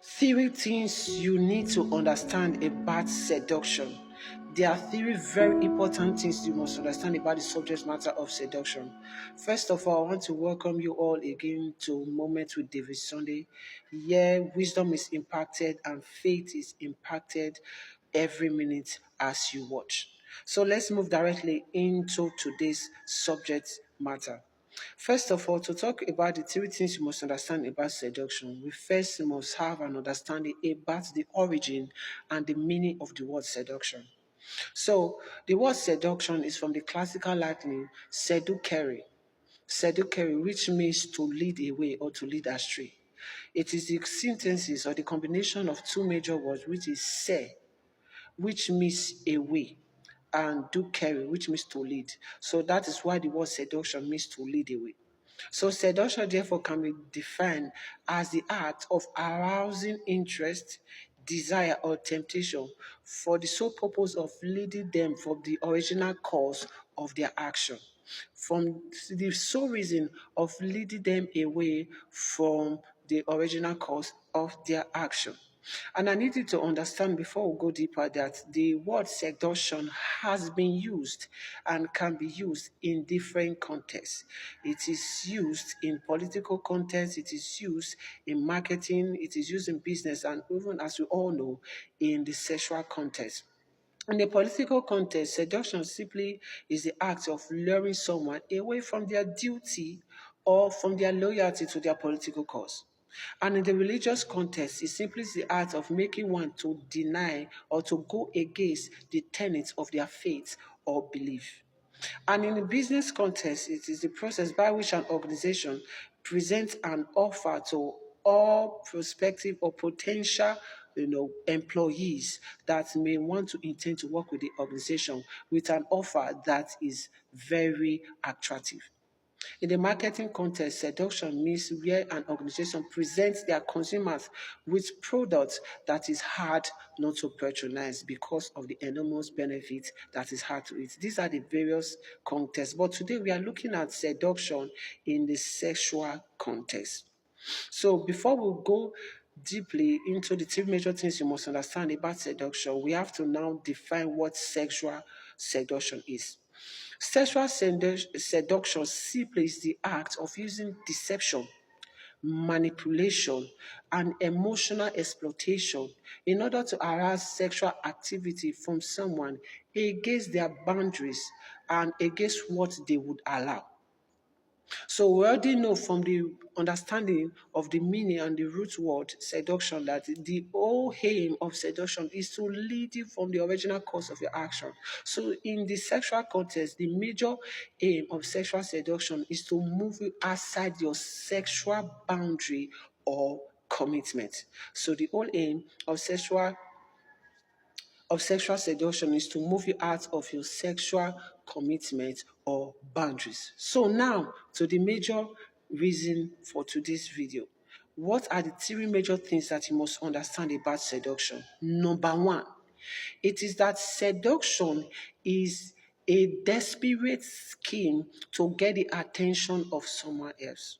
Three things you need to understand about seduction. There are three very important things you must understand about the subject matter of seduction. First of all, I want to welcome you all again to Moment with David Sunday. Here, wisdom is impacted and faith is impacted every minute as you watch. So let's move directly into today's subject matter. First of all, to talk about the three things you must understand about seduction, we first must have an understanding about the origin and the meaning of the word seduction. So, the word seduction is from the classical Latin seducere, seducere, which means to lead away or to lead astray. It is the synthesis or the combination of two major words, which is se, which means away, and ducere, which means to lead. So that is why the word seduction means to lead away. So seduction therefore can be defined as the act of arousing interest, desire, or temptation for the sole purpose of leading them from the original cause of their action, from the sole reason of leading them away from the original cause of their action. And I need you to understand before we go deeper that the word seduction has been used and can be used in different contexts. It is used in political context, it is used in marketing, it is used in business, and even as we all know, in the sexual context. In a political context, seduction simply is the act of luring someone away from their duty or from their loyalty to their political cause. And in the religious context, it simply is the act of making one to deny or to go against the tenets of their faith or belief. And in the business context, it is the process by which an organization presents an offer to all prospective or potential employees that may want to intend to work with the organization with an offer that is very attractive. In the marketing context, seduction means where an organization presents their consumers with products that is hard not to patronize because of the enormous benefits that is hard to it. These are the various contexts. But today we are looking at seduction in the sexual context. So before we go deeply into the three major things you must understand about seduction, we have to now define what sexual seduction is. Sexual seduction simply is the act of using deception, manipulation, and emotional exploitation in order to arouse sexual activity from someone against their boundaries and against what they would allow. So we already know from the understanding of the meaning and the root word seduction that the whole aim of seduction is to lead you from the original cause of your action. So in the sexual context, the major aim of sexual seduction is to move you outside your sexual boundary or commitment. So the whole aim of sexual seduction is to move you out of your sexual commitment or boundaries. So now to the major reason for today's video. What are the three major things that you must understand about seduction? Number one, it is that seduction is a desperate scheme to get the attention of someone else.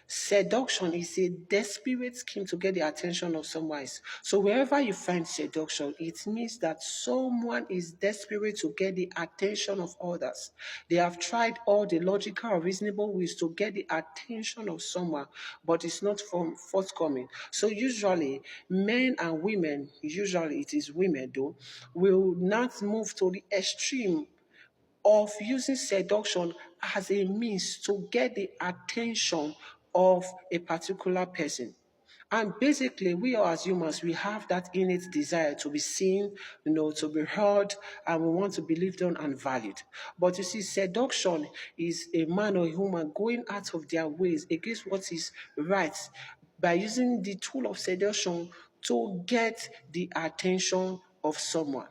Seduction is a desperate scheme to get the attention of someone else. So wherever you find seduction, it means that someone is desperate to get the attention of others. They have tried all the logical or reasonable ways to get the attention of someone, but it's not forthcoming. So usually men and women, usually it is women though, will not move to the extreme of using seduction as a means to get the attention of a particular person. And basically, we are as humans, we have that innate desire to be seen, to be heard, and we want to be lived on and valued. But you see, seduction is a man or a woman going out of their ways against what is right by using the tool of seduction to get the attention of someone.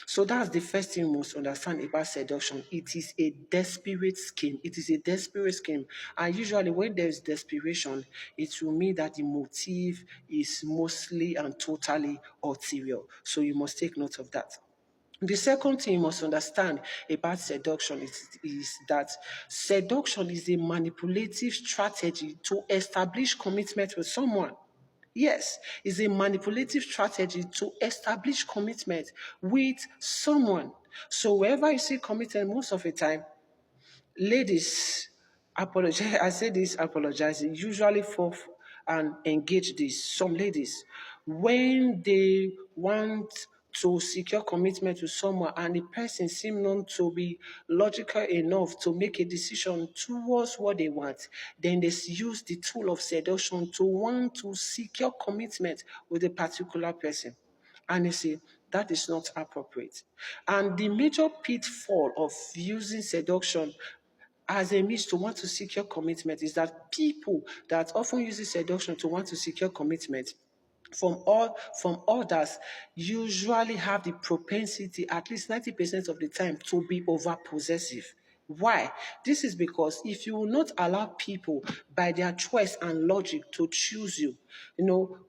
So that's the first thing you must understand about seduction. It is a desperate scheme. It is a desperate scheme. And usually when there's desperation, it will mean that the motive is mostly and totally ulterior. So you must take note of that. The second thing you must understand about seduction is that seduction is a manipulative strategy to establish commitment with someone. Yes, it's a manipulative strategy to establish commitment with someone. So wherever you see commitment, most of the time, ladies apologize. I say this apologizing usually for and engage this. Some ladies, when they want to secure commitment to someone and the person seem not to be logical enough to make a decision towards what they want, then they use the tool of seduction to want to secure commitment with a particular person. And you see, that is not appropriate. And the major pitfall of using seduction as a means to want to secure commitment is that people that often use seduction to want to secure commitment from others usually have the propensity at least 90% of the time to be over possessive. Why? This is because if you will not allow people by their choice and logic to choose you,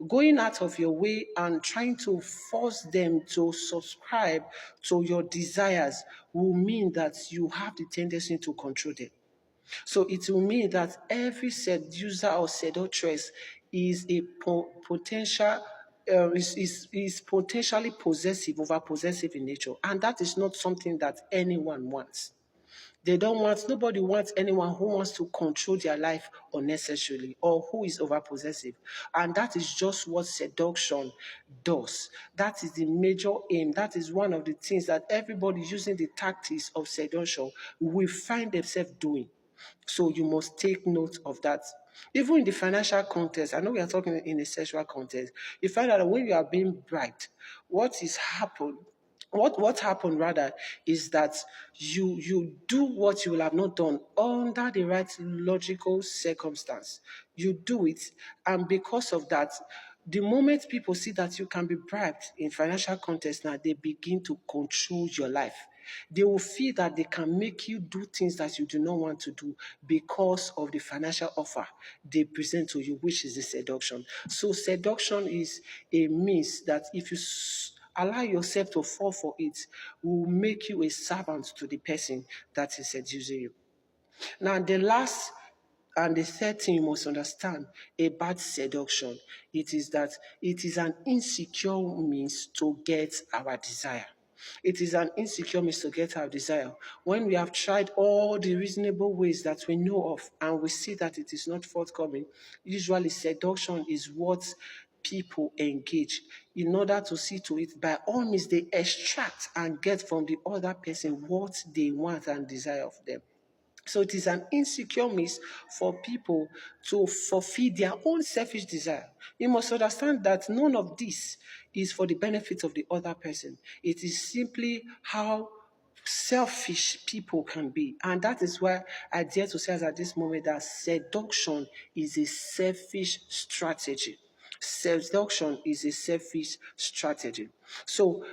going out of your way and trying to force them to subscribe to your desires will mean that you have the tendency to control them. So it will mean that every seducer or seductress is a potential is potentially possessive, over possessive in nature, and that is not something that anyone wants. Nobody wants anyone who wants to control their life unnecessarily or who is over possessive. And that is just what seduction does. That is the major aim. That is one of the things that everybody using the tactics of seduction will find themselves doing. So you must take note of that. Even in the financial context, I know we are talking in a sexual context, you find out that when you are being bribed, what happened rather is that you do what you will have not done under the right logical circumstance. You do it, and because of that, the moment people see that you can be bribed in financial context now, they begin to control your life. They will feel that they can make you do things that you do not want to do because of the financial offer they present to you, which is the seduction. So seduction is a means that if you allow yourself to fall for it, will make you a servant to the person that is seducing you. Now, the last and the third thing you must understand about seduction, it is that it is an insecure means to get our desire. It is an insecure means to get our desire. When we have tried all the reasonable ways that we know of and we see that it is not forthcoming, usually seduction is what people engage in order to see to it by all means they extract and get from the other person what they want and desire of them. So it is an insecure means for people to fulfill their own selfish desire. You must understand that none of this is for the benefit of the other person. It is simply how selfish people can be. And that is why I dare to say at this moment that seduction is a selfish strategy. Seduction is a selfish strategy. So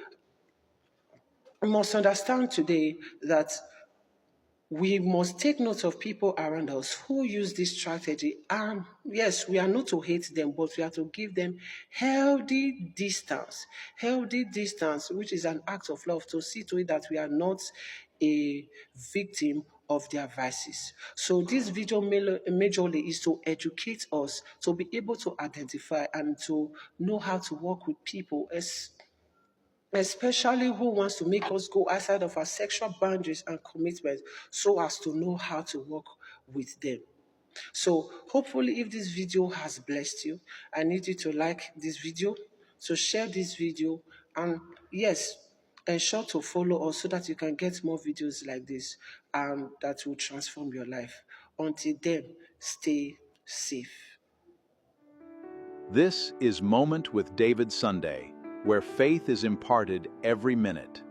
we must understand today that we must take note of people around us who use this strategy. And yes, we are not to hate them, but we are to give them healthy distance. Healthy distance, which is an act of love to see to it that we are not a victim of their vices. So this video majorly is to educate us to be able to identify and to know how to work with people, especially who wants to make us go outside of our sexual boundaries and commitment so as to know how to work with them. So hopefully if this video has blessed you, I need you to like this video, to share this video, and yes, ensure to follow us so that you can get more videos like this and that will transform your life. Until then, stay safe. This is Moment with David Sunday, where faith is imparted every minute.